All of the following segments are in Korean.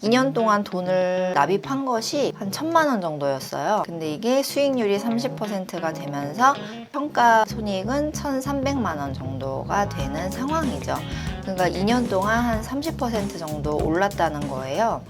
2년 동안 돈을 납입한 것이 한 1,000만 원 정도였어요. 근데 이게 수익률이 30%가 되면서 평가 손익은 1,300만 원 정도가 되는 상황이죠. 그러니까 2년 동안 한 30% 정도 올랐다는 거예요.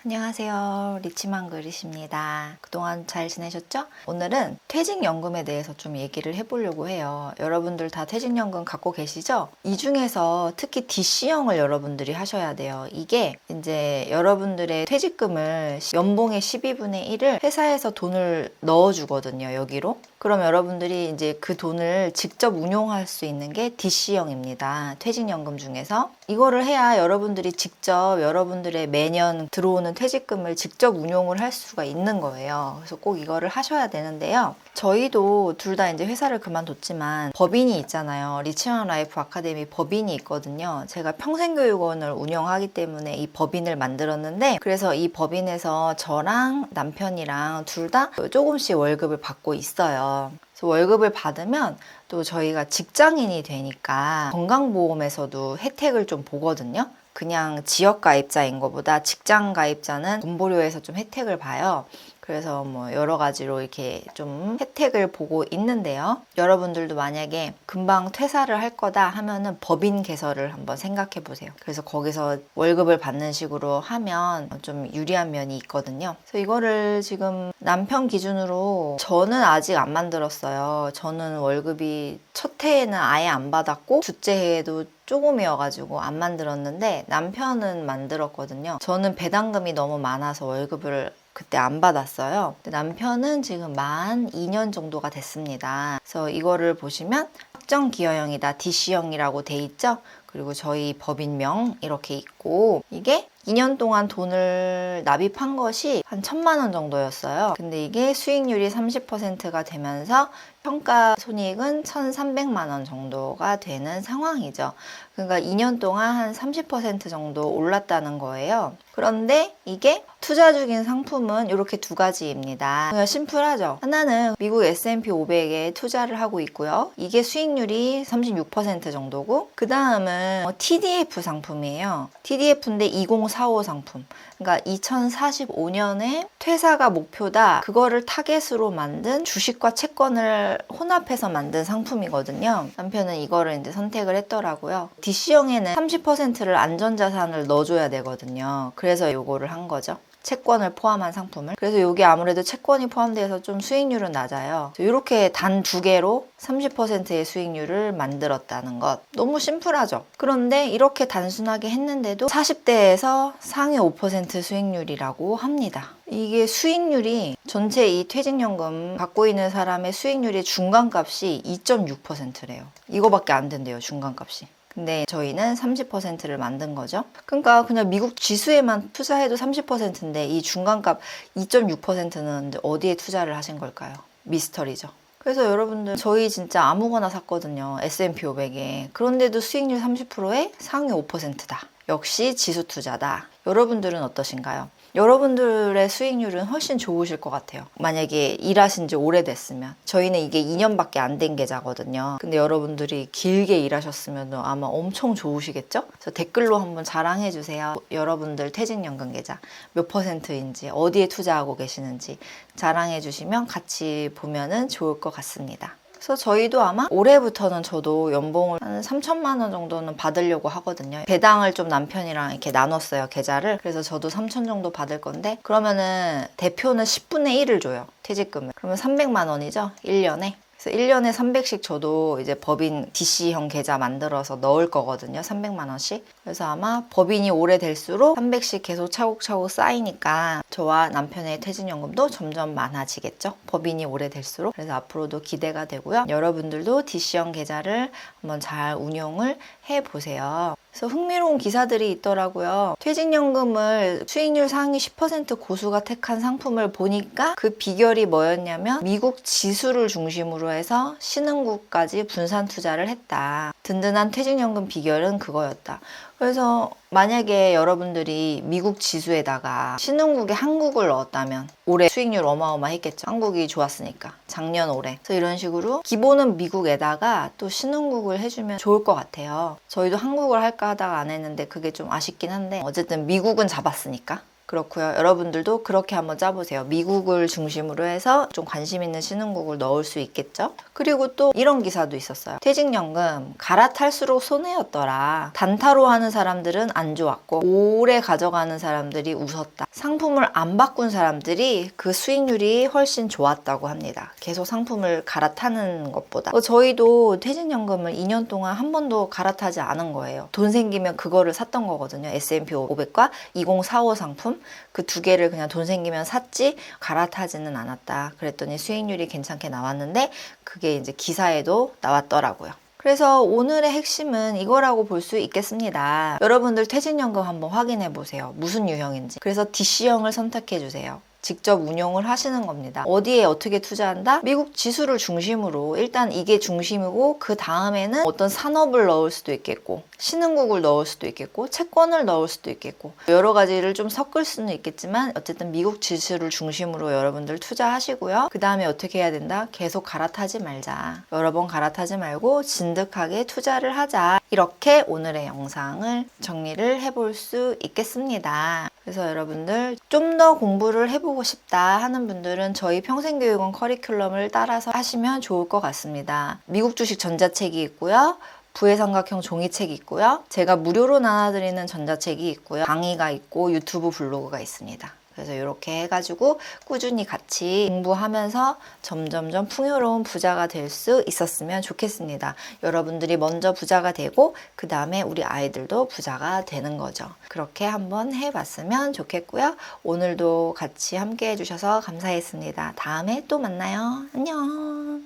안녕하세요. 리치만 그릿입니다. 그동안 잘 지내셨죠? 오늘은 퇴직연금에 대해서 좀 얘기를 해보려고 해요. 여러분들 다 퇴직연금 갖고 계시죠? 이 중에서 특히 DC형을 여러분들이 하셔야 돼요. 이게 이제 여러분들의 퇴직금을 연봉의 12분의 1을 회사에서 돈을 넣어주거든요. 여기로. 그럼 여러분들이 이제 그 돈을 직접 운용할 수 있는 게 DC형입니다. 퇴직연금 중에서. 이거를 해야 여러분들이 직접 여러분들의 매년 들어오는 퇴직금을 직접 운용을 할 수가 있는 거예요. 그래서 꼭 이거를 하셔야 되는데요. 저희도 둘 다 이제 회사를 그만뒀지만 법인이 있잖아요. 리치만 라이프 아카데미 법인이 있거든요. 제가 평생교육원을 운영하기 때문에 이 법인을 만들었는데, 그래서 이 법인에서 저랑 남편이랑 둘 다 조금씩 월급을 받고 있어요. 그래서 월급을 받으면 또 저희가 직장인이 되니까 건강보험에서도 혜택을 좀 보거든요. 그냥 지역가입자인 것보다 직장가입자는 건보료에서 좀 혜택을 봐요. 그래서 뭐 여러 가지로 이렇게 좀 혜택을 보고 있는데요. 여러분들도 만약에 금방 퇴사를 할 거다 하면은 법인 개설을 한번 생각해 보세요. 그래서 거기서 월급을 받는 식으로 하면 좀 유리한 면이 있거든요. 그래서 이거를 지금 남편 기준으로 저는 아직 안 만들었어요. 저는 월급이 첫 해에는 아예 안 받았고 둘째 해에도 조금이어가지고 안 만들었는데 남편은 만들었거든요. 저는 배당금이 너무 많아서 월급을 그때 안 받았어요. 근데 남편은 지금 만 2년 정도가 됐습니다. 그래서 이거를 보시면 확정기여형이다, DC형이라고 돼 있죠. 그리고 저희 법인명 이렇게 있고, 이게 2년 동안 돈을 납입한 것이 한 1,000만 원 정도였어요. 근데 이게 수익률이 30%가 되면서 평가 손익은 1,300만 원 정도가 되는 상황이죠. 그러니까 2년 동안 한 30% 정도 올랐다는 거예요. 그런데 이게 투자 중인 상품은 이렇게 두 가지입니다. 그냥 심플하죠. 하나는 미국 S&P 500에 투자를 하고 있고요. 이게 수익률이 36% 정도고, 그 다음은 TDF 상품이에요. TDF인데 2045 상품. 그러니까 2045년에 퇴사가 목표다. 그거를 타겟으로 만든 주식과 채권을 혼합해서 만든 상품이거든요. 남편은 이거를 이제 선택을 했더라고요. DC형에는 30%를 안전자산을 넣어줘야 되거든요. 그래서 이거를 한 거죠. 채권을 포함한 상품을. 그래서 이게 아무래도 채권이 포함돼서 좀 수익률은 낮아요. 이렇게 단 두 개로 30%의 수익률을 만들었다는 것. 너무 심플하죠? 그런데 이렇게 단순하게 했는데도 40대에서 상위 5% 수익률이라고 합니다. 이게 수익률이 전체 이 퇴직연금 갖고 있는 사람의 수익률의 중간값이 2.6%래요. 이거밖에 안 된대요, 중간값이. 근데 저희는 30%를 만든 거죠. 그러니까 그냥 미국 지수에만 투자해도 30%인데 이 중간값 2.6%는 어디에 투자를 하신 걸까요? 미스터리죠. 그래서 여러분들 저희 진짜 아무거나 샀거든요. S&P 500에. 그런데도 수익률 30%에 상위 5%다. 역시 지수 투자다. 여러분들은 어떠신가요? 여러분들의 수익률은 훨씬 좋으실 것 같아요. 만약에 일하신 지 오래됐으면. 저희는 이게 2년밖에 안 된 계좌거든요. 근데 여러분들이 길게 일하셨으면 아마 엄청 좋으시겠죠? 그래서 댓글로 한번 자랑해 주세요. 여러분들 퇴직연금 계좌 몇 %인지, 어디에 투자하고 계시는지 자랑해 주시면 같이 보면은 좋을 것 같습니다. 그래서 저희도 아마 올해부터는 저도 연봉을 한 3,000만 원 정도는 받으려고 하거든요. 배당을 좀 남편이랑 이렇게 나눴어요, 계좌를. 그래서 저도 3,000 정도 받을 건데, 그러면은 대표는 10분의 1을 줘요, 퇴직금을. 그러면 300만 원이죠, 1년에. 그래서 1년에 300씩 저도 이제 법인 DC형 계좌 만들어서 넣을 거거든요. 300만 원씩. 그래서 아마 법인이 오래될수록 300씩 계속 차곡차곡 쌓이니까 저와 남편의 퇴직연금도 점점 많아지겠죠. 법인이 오래될수록. 그래서 앞으로도 기대가 되고요. 여러분들도 DC형 계좌를 한번 잘 운용을 해보세요. 그래서 흥미로운 기사들이 있더라고요. 퇴직연금을 수익률 상위 10% 고수가 택한 상품을 보니까 그 비결이 뭐였냐면 미국 지수를 중심으로 해서 신흥국까지 분산 투자를 했다. 든든한 퇴직연금 비결은 그거였다. 그래서 만약에 여러분들이 미국 지수에다가 신흥국에 한국을 넣었다면 올해 수익률 어마어마했겠죠. 한국이 좋았으니까. 작년 올해. 그래서 이런 식으로 기본은 미국에다가 또 신흥국을 해주면 좋을 것 같아요. 저희도 한국을 할까 하다가 안 했는데 그게 좀 아쉽긴 한데 어쨌든 미국은 잡았으니까. 그렇고요. 여러분들도 그렇게 한번 짜보세요. 미국을 중심으로 해서 좀 관심 있는 신흥국을 넣을 수 있겠죠? 그리고 또 이런 기사도 있었어요. 퇴직연금 갈아탈수록 손해였더라. 단타로 하는 사람들은 안 좋았고 오래 가져가는 사람들이 웃었다. 상품을 안 바꾼 사람들이 그 수익률이 훨씬 좋았다고 합니다. 계속 상품을 갈아타는 것보다. 저희도 퇴직연금을 2년 동안 한 번도 갈아타지 않은 거예요. 돈 생기면 그거를 샀던 거거든요. S&P 500과 2045 상품. 그 두 개를 그냥 돈 생기면 샀지 갈아타지는 않았다. 그랬더니 수익률이 괜찮게 나왔는데 그게 이제 기사에도 나왔더라고요. 그래서 오늘의 핵심은 이거라고 볼 수 있겠습니다. 여러분들 퇴직연금 한번 확인해 보세요. 무슨 유형인지. 그래서 DC형을 선택해 주세요. 직접 운용을 하시는 겁니다. 어디에 어떻게 투자한다? 미국 지수를 중심으로 일단 이게 중심이고 그 다음에는 어떤 산업을 넣을 수도 있겠고 신흥국을 넣을 수도 있겠고 채권을 넣을 수도 있겠고 여러 가지를 좀 섞을 수는 있겠지만 어쨌든 미국 지수를 중심으로 여러분들 투자하시고요. 그 다음에 어떻게 해야 된다? 계속 갈아타지 말자. 여러 번 갈아타지 말고 진득하게 투자를 하자. 이렇게 오늘의 영상을 정리를 해볼 수 있겠습니다. 그래서 여러분들 좀 더 공부를 해보고 싶다 하는 분들은 저희 평생교육원 커리큘럼을 따라서 하시면 좋을 것 같습니다. 미국 주식 전자책이 있고요. 부의 삼각형 종이책이 있고요. 제가 무료로 나눠드리는 전자책이 있고요. 강의가 있고 유튜브 블로그가 있습니다. 그래서 이렇게 해가지고 꾸준히 같이 공부하면서 점점점 풍요로운 부자가 될 수 있었으면 좋겠습니다. 여러분들이 먼저 부자가 되고 그 다음에 우리 아이들도 부자가 되는 거죠. 그렇게 한번 해봤으면 좋겠고요. 오늘도 같이 함께 해주셔서 감사했습니다. 다음에 또 만나요. 안녕.